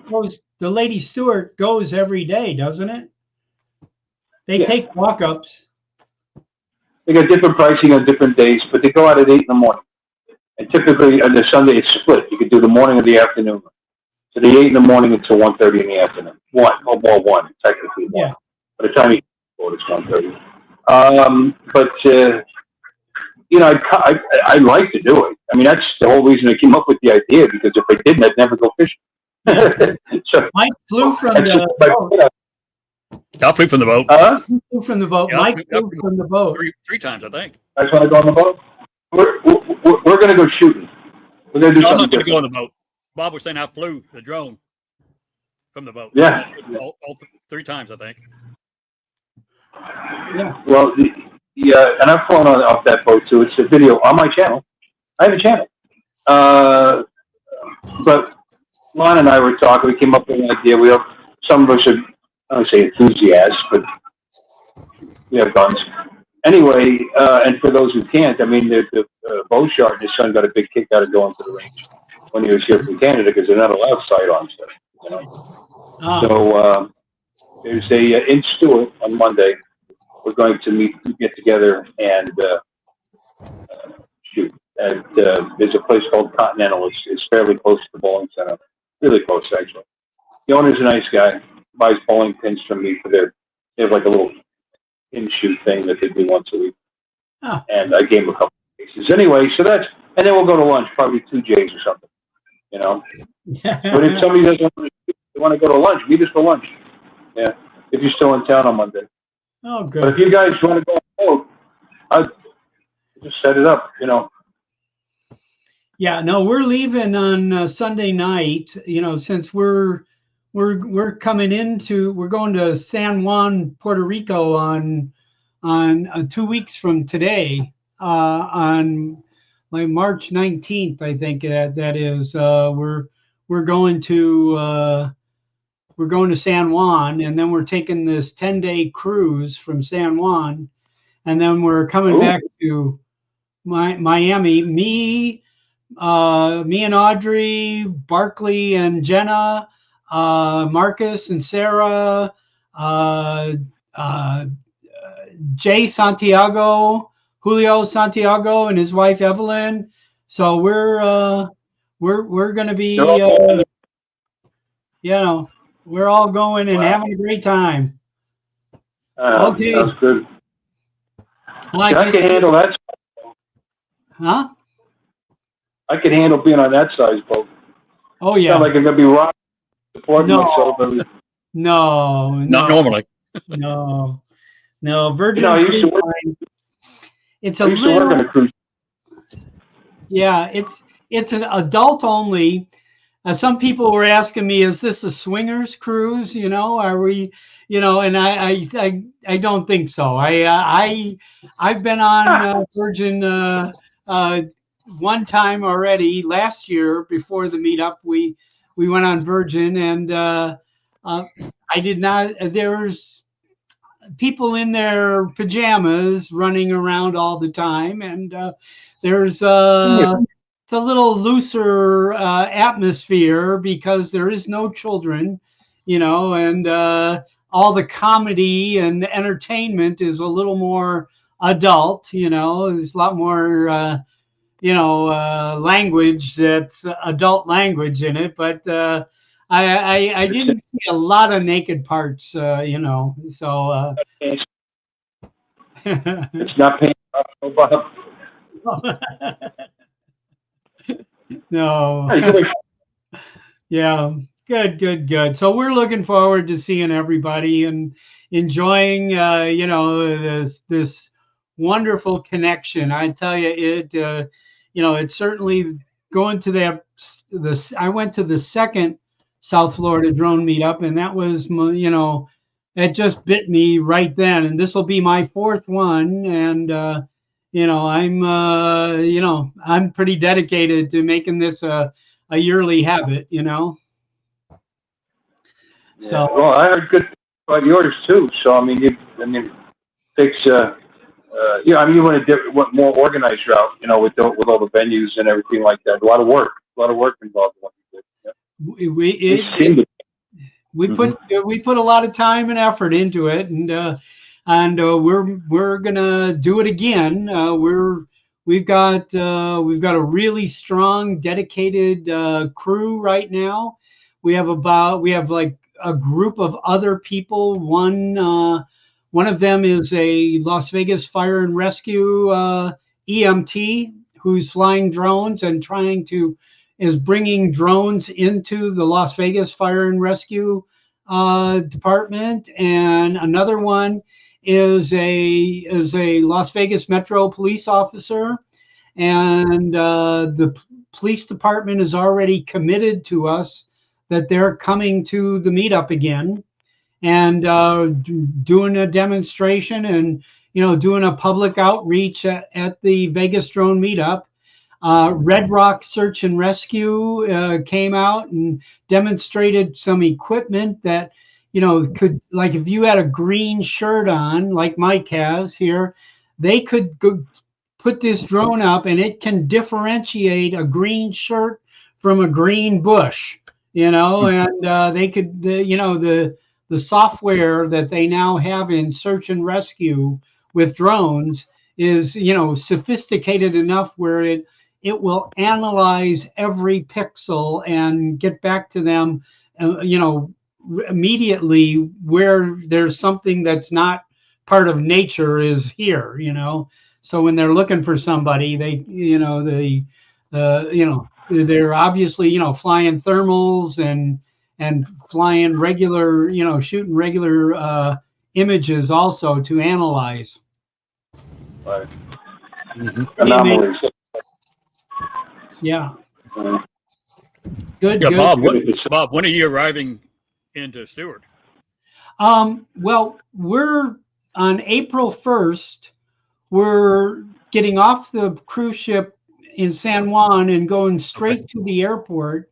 The Lady Stewart goes every day, doesn't it? They take walk-ups. They got different pricing on different days, but they go out at 8 in the morning. And typically on the Sunday it's split. You could do the morning or the afternoon. So the 8 in the morning until 1:30 in the afternoon. One, technically one. Yeah. By the time you go, it's 1:30. But you know, I like to do it. I mean, that's the whole reason I came up with the idea. Because if I didn't, I'd never go fishing. So Mike flew from the boat. I flew from the boat. You flew from the boat. Yeah, Mike flew from the boat. Three times, I think. I just want to go on the boat. We're going to go shooting. We're going to do No, I'm something not going to go on different. the boat. Bob was saying I flew the drone from the boat. Yeah. All 3 times, I think. Yeah. Well, and I've flown off that boat too. It's a video on my channel. I have a channel. But Lon and I were talking. We came up with an idea. We have some of us are, I don't say enthusiasts, but we have guns. Anyway, and for those who can't, I mean, the Beauchard and his son got a big kick out of going to the range when he was here from Canada because they're not allowed sidearm stuff. You know? So there's in Stewart on Monday. We're going to get together and shoot. And there's a place called Continental. It's fairly close to the bowling center. Really close, actually. The owner's a nice guy. Buys bowling pins from me for they have like a little pin shoot thing that they do once a week. Oh. And I gave him a couple of cases. Anyway, so and then we'll go to lunch, probably 2 J's or something, you know. But if somebody doesn't want to go to lunch, meet us for lunch. Yeah, if you're still in town on Monday. Oh, good. But if you guys want to go on boat, I'd just set it up, you know. Yeah, no, we're leaving on Sunday night. You know, since we're coming we're going to San Juan, Puerto Rico on 2 weeks from today, on like March 19th, I think that is. We're going to San Juan, and then we're taking this 10-day cruise from San Juan, and then we're coming back to Miami. Me and Audrey, Barkley and Jenna, Marcus and Sarah, Jay Santiago, Julio Santiago and his wife Evelyn. So we're going to be, you know, we're all going and having a great time. Okay. Sounds good. Like I can handle that. Huh? I can handle being on that size boat. Oh yeah. It's not like I'm gonna be rocking, supporting myself. No, not normally. No. Virgin I used Cruise to work. Line. It's I used to work on a cruise. Yeah, it's an adult only. Some people were asking me, "Is this a swingers cruise? Are we, And I don't think so. I've been on Virgin one time already last year before the meetup. We went on Virgin, and I did not. There's people in their pajamas running around all the time, and there's it's a little looser atmosphere because there is no children, and all the comedy and the entertainment is a little more adult. There's a lot more language that's adult language in it, but I didn't see a lot of naked parts, so it's not paying off, no, Bob. No. Yeah, good. So we're looking forward to seeing everybody and enjoying, this wonderful connection. I tell you, it's certainly going to I went to the second South Florida drone meetup, and that was, it just bit me right then. And this will be my fourth one, and I'm pretty dedicated to making this a yearly habit. So well, I heard good about yours too. So I mean, takes you want more organized route, with all the venues and everything like that. A lot of work involved in what you did. Yeah. We put a lot of time and effort into it, and we're gonna do it again. We've got a really strong, dedicated crew right now. We have like a group of other people. One of them is a Las Vegas Fire and Rescue EMT who's flying drones and is bringing drones into the Las Vegas Fire and Rescue department. And another one is a Las Vegas Metro police officer. And the police department is already committed to us that they're coming to the meetup again and doing a demonstration and doing a public outreach at the Vegas Drone Meetup. Red Rock Search and Rescue came out and demonstrated some equipment that could, like, if you had a green shirt on like Mike has here, they could go put this drone up and it can differentiate a green shirt from a green bush. And they could, the software that they now have in search and rescue with drones is, sophisticated enough where it will analyze every pixel and get back to them, immediately where there's something that's not part of nature is here. So when they're looking for somebody, they're obviously, flying thermals and flying regular, shooting regular images also to analyze. Right. Mm-hmm. Anomalies. Yeah. Good. Yeah, Good. Bob, when are you arriving into Stewart? Well, we're on April 1st. We're getting off the cruise ship in San Juan and going straight to the airport,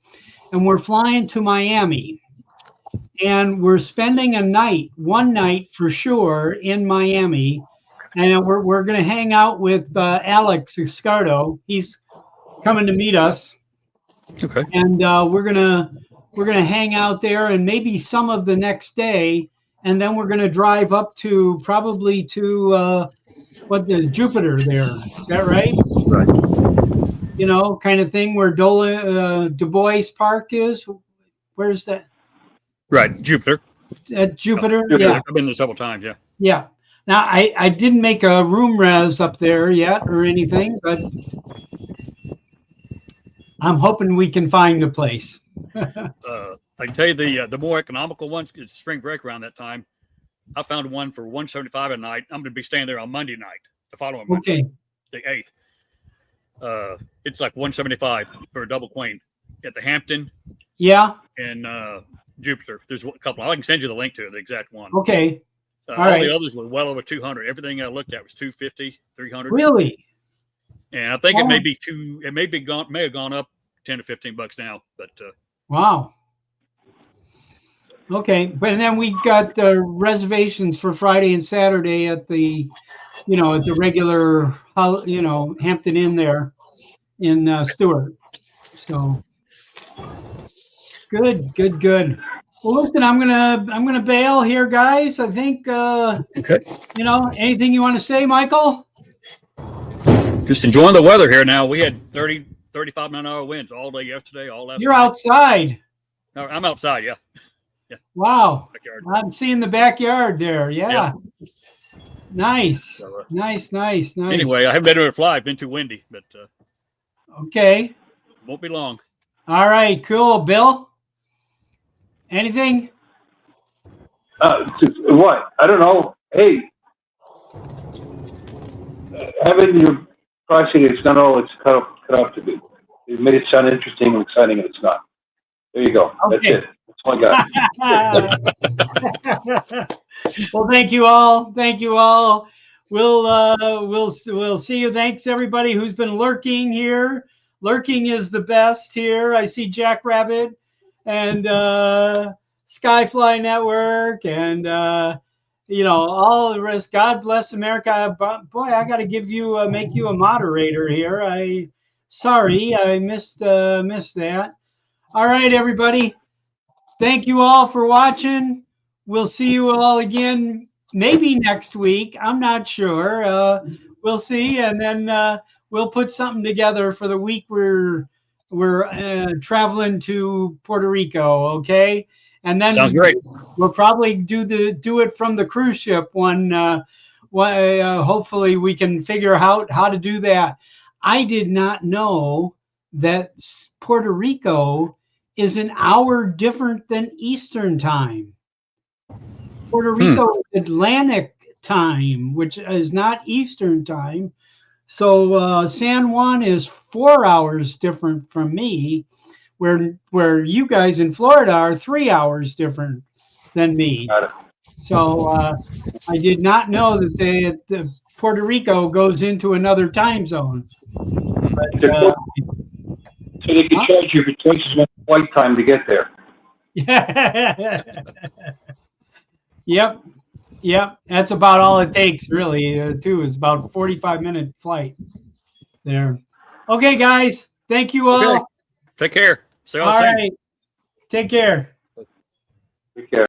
and we're flying to Miami, and we're spending one night for sure in Miami, and we're going to hang out with Alex Escardo. He's coming to meet us. Okay. And we're gonna hang out there, and maybe some of the next day, and then we're gonna drive up to probably to Jupiter there. Is that right? Right. Kind of thing where Du Bois Park is. Where's that? Right, Jupiter. At Jupiter. Jupiter. Yeah. I've been there several times. Yeah. Yeah. Now, I didn't make a room res up there yet or anything, but I'm hoping we can find a place. I can tell you the more economical ones, it's spring break around that time. I found one for $175 a night. I'm going to be staying there on Monday night, the following Monday, the 8th. It's like $175 for a double queen at the Hampton. Yeah. And Jupiter. There's a couple. I can send you the link to it, the exact one. Okay. All right. the others were well over 200. Everything I looked at was 250, 300. Really? And I think it may be may have gone up 10 to 15 bucks now, but wow. Okay, but then we got the reservations for Friday and Saturday at the, at the regular, Hampton Inn there in Stewart. So good. Well, listen, I'm gonna bail here, guys. I think okay. Anything you want to say, Michael? Just enjoying the weather here now. We had 30, 35 mile-an-hour winds all day yesterday, all last You're night. Outside. No, I'm outside, yeah. Yeah. Wow. Backyard. I'm seeing the backyard there. Yeah. Nice. So, nice. Anyway, I haven't been able to fly. It's been too windy, but okay. Won't be long. All right, cool. Bill? Anything? What? I don't know. Hey, having your pricing, it's not all it's cut out to be. You made it sound interesting and exciting, and it's not. There you go. Okay. That's it. That's all I got. Well, thank you all. We'll see you. Thanks everybody who's been lurking here. Lurking is the best here. I see Jack Rabbit and Skyfly Network and all the rest. God bless America. Boy, I got to make you a moderator here. Sorry, I missed that. All right, everybody. Thank you all for watching. We'll see you all again maybe next week. I'm not sure. We'll see, and then we'll put something together for the week we're traveling to Puerto Rico. Okay, and then sounds great. We'll probably do it from the cruise ship one. Hopefully, we can figure out how to do that. I did not know that Puerto Rico is an hour different than Eastern time. Puerto Rico is Atlantic time, which is not Eastern time. So San Juan is 4 hours different from me, where you guys in Florida are 3 hours different than me. So I did not know that the Puerto Rico goes into another time zone. But, so they can charge you for twice as much flight time to get there. Yep. That's about all it takes, really, too. It's about 45-minute flight there. Okay, guys. Thank you all. Okay. Take care. See you all right. Take care. Take care.